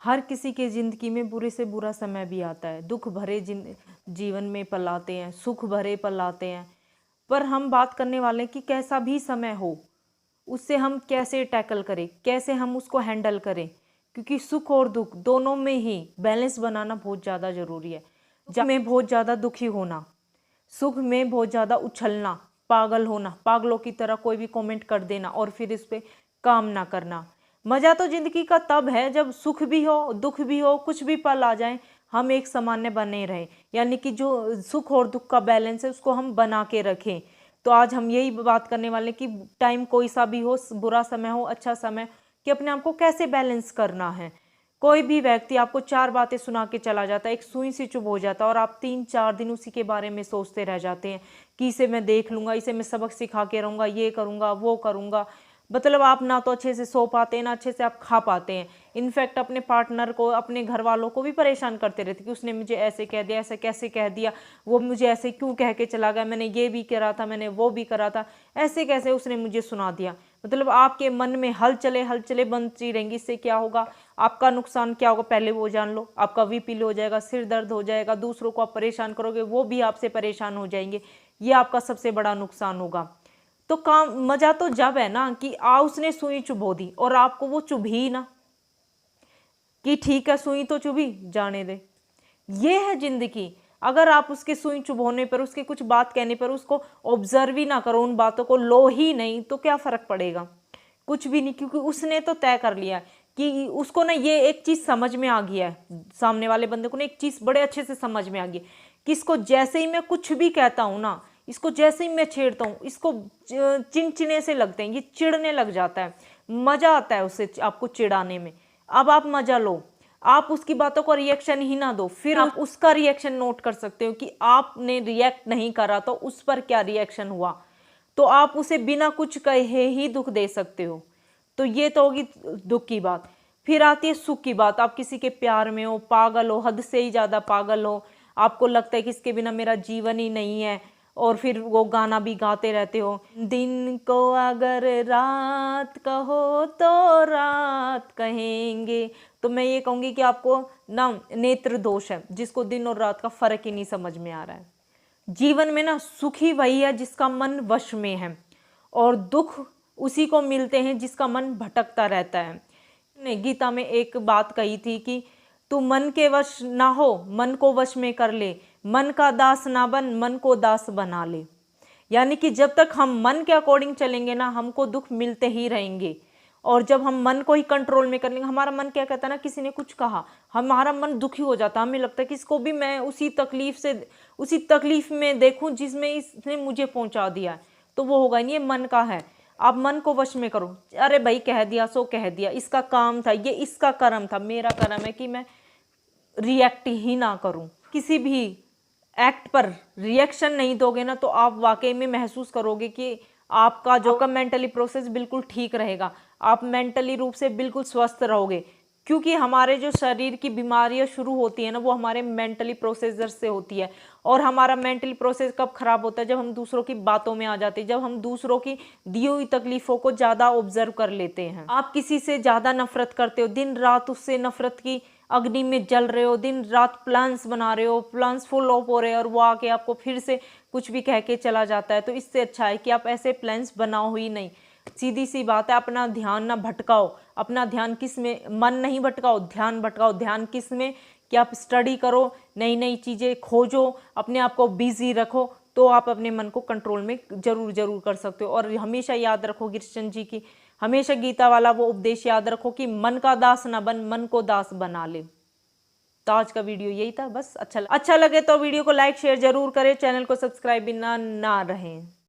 हर किसी के ज़िंदगी में बुरे से बुरा समय भी आता है, दुख भरे जीवन में पल आते हैं, सुख भरे पल आते हैं। पर हम बात करने वाले हैं कि कैसा भी समय हो, उससे हम कैसे टैकल करें, कैसे हम उसको हैंडल करें, क्योंकि सुख और दुख दोनों में ही बैलेंस बनाना बहुत ज़्यादा ज़रूरी है। जब में बहुत ज़्यादा दुखी होना, सुख में बहुत ज़्यादा उछलना, पागल होना, पागलों की तरह कोई भी कमेंट कर देना और फिर इस पर काम ना करना। मज़ा तो ज़िंदगी का तब है जब सुख भी हो, दुख भी हो, कुछ भी पल आ जाए, हम एक सामान्य बने रहें, यानी कि जो सुख और दुख का बैलेंस है उसको हम बना के रखें। तो आज हम यही बात करने वाले हैं कि टाइम कोई सा भी हो, बुरा समय हो, अच्छा समय, कि अपने आप को कैसे बैलेंस करना है। कोई भी व्यक्ति आपको 4 बातें सुना के चला जाता है, एक सुई से चुभ हो जाता है और आप 3-4 दिन उसी के बारे में सोचते रह जाते हैं कि इसे मैं देख लूँगा, इसे मैं सबक सिखा के रहूँगा, ये करूँगा, वो करूँगा। मतलब आप ना तो अच्छे से सो पाते हैं, ना अच्छे से आप खा पाते हैं। इनफैक्ट अपने पार्टनर को, अपने घर वालों को भी परेशान करते रहते कि उसने मुझे ऐसे कह दिया, ऐसे कैसे कह दिया, वो मुझे ऐसे क्यों कह के चला गया, मैंने ये भी करा था, मैंने वो भी करा था, ऐसे कैसे उसने मुझे सुना दिया। मतलब आपके मन में हलचले बनती रहेंगी। इससे क्या होगा, आपका नुकसान क्या होगा पहले वो जान लो। आपका बीपी लो हो जाएगा, सिर दर्द हो जाएगा, दूसरों को आप परेशान करोगे, वो भी आपसे परेशान हो जाएंगे। ये आपका सबसे बड़ा नुकसान होगा। तो काम मजा तो जब है ना कि उसने सुई चुभो दी और आपको वो चुभी ना, कि ठीक है सुई तो चुभी, जाने दे। ये है जिंदगी। अगर आप उसके सुई चुभोने पर, उसके कुछ बात कहने पर उसको ऑब्जर्व ही ना करो, उन बातों को लो ही नहीं, तो क्या फर्क पड़ेगा, कुछ भी नहीं। क्योंकि उसने तो तय कर लिया कि उसको ना ये एक चीज समझ में आ गया है, सामने वाले बंदे को ना एक चीज बड़े अच्छे से समझ में आ गई कि इसको जैसे ही मैं कुछ भी कहता हूँ ना, इसको जैसे ही मैं छेड़ता हूँ, इसको चिनचिने से लगते हैं, ये चिढ़ने लग जाता है, मजा आता है उसे आपको चिढ़ाने में। अब आप मजा लो, आप उसकी बातों को रिएक्शन ही ना दो, फिर आप उसका रिएक्शन नोट कर सकते हो कि आपने रिएक्ट नहीं करा तो उस पर क्या रिएक्शन हुआ। तो आप उसे बिना कुछ कहे ही दुख दे सकते हो। तो ये तो होगी दुख की बात। फिर आती है सुख की बात। आप किसी के प्यार में हो, पागल हो, हद से ही ज्यादा पागल हो, आपको लगता है कि इसके बिना मेरा जीवन ही नहीं है, और फिर वो गाना भी गाते रहते हो, दिन को अगर रात कहो तो रात कहेंगे। तो मैं ये कहूंगी कि आपको ना नेत्र दोष है, जिसको दिन और रात का फर्क ही नहीं समझ में आ रहा है। जीवन में ना सुखी वही है जिसका मन वश में है, और दुख उसी को मिलते हैं जिसका मन भटकता रहता है। ने गीता में एक बात कही थी कि तू मन के वश ना हो, मन को वश में कर ले, मन का दास ना बन, मन को दास बना ले। यानी कि जब तक हम मन के अकॉर्डिंग चलेंगे ना, हमको दुख मिलते ही रहेंगे। और जब हम मन को ही कंट्रोल में कर लेंगे, हमारा मन क्या कहता है ना, किसी ने कुछ कहा, हमारा मन दुखी हो जाता है, हमें लगता है कि इसको भी मैं उसी तकलीफ में देखूं जिसमें इसने मुझे पहुंचा दिया है। तो वो होगा नहीं, ये मन का है। आप मन को वश में करो। अरे भाई कह दिया सो कह दिया, इसका काम था, ये इसका कर्म था, मेरा कर्म है कि मैं रिएक्ट ही ना करूं। किसी भी एक्ट पर रिएक्शन नहीं दोगे ना, तो आप वाकई में महसूस करोगे कि आपका जो मेंटली प्रोसेस बिल्कुल ठीक रहेगा, आप मेंटली रूप से बिल्कुल स्वस्थ रहोगे। क्योंकि हमारे जो शरीर की बीमारियां शुरू होती है ना, वो हमारे मेंटली प्रोसेसर से होती है। और हमारा मेंटली प्रोसेस कब खराब होता है, जब हम दूसरों की बातों में आ जाते हैं, जब हम दूसरों की दी हुई तकलीफों को ज्यादा ऑब्जर्व कर लेते हैं। आप किसी से ज्यादा नफरत करते हो, दिन रात उससे नफरत की अग्नि में जल रहे हो, दिन रात प्लान्स बना रहे हो, प्लान्स फुल ऑफ हो रहे हैं, और वो आके आपको फिर से कुछ भी कह के चला जाता है। तो इससे अच्छा है कि आप ऐसे प्लान्स बनाओ ही नहीं। सीधी सी बात है, अपना ध्यान ना भटकाओ। अपना ध्यान किस में, मन नहीं भटकाओ, ध्यान भटकाओ। ध्यान किस में, कि आप स्टडी करो, नई नई चीज़ें खोजो, अपने आप को बिजी रखो, तो आप अपने मन को कंट्रोल में जरूर कर सकते हो। और हमेशा याद रखो कृष्ण जी की, हमेशा गीता वाला वो उपदेश याद रखो कि मन का दास ना बन, मन को दास बना ले। तो आज का वीडियो यही था बस। अच्छा लगे तो वीडियो को लाइक शेयर जरूर करें, चैनल को सब्सक्राइब भी ना रहें।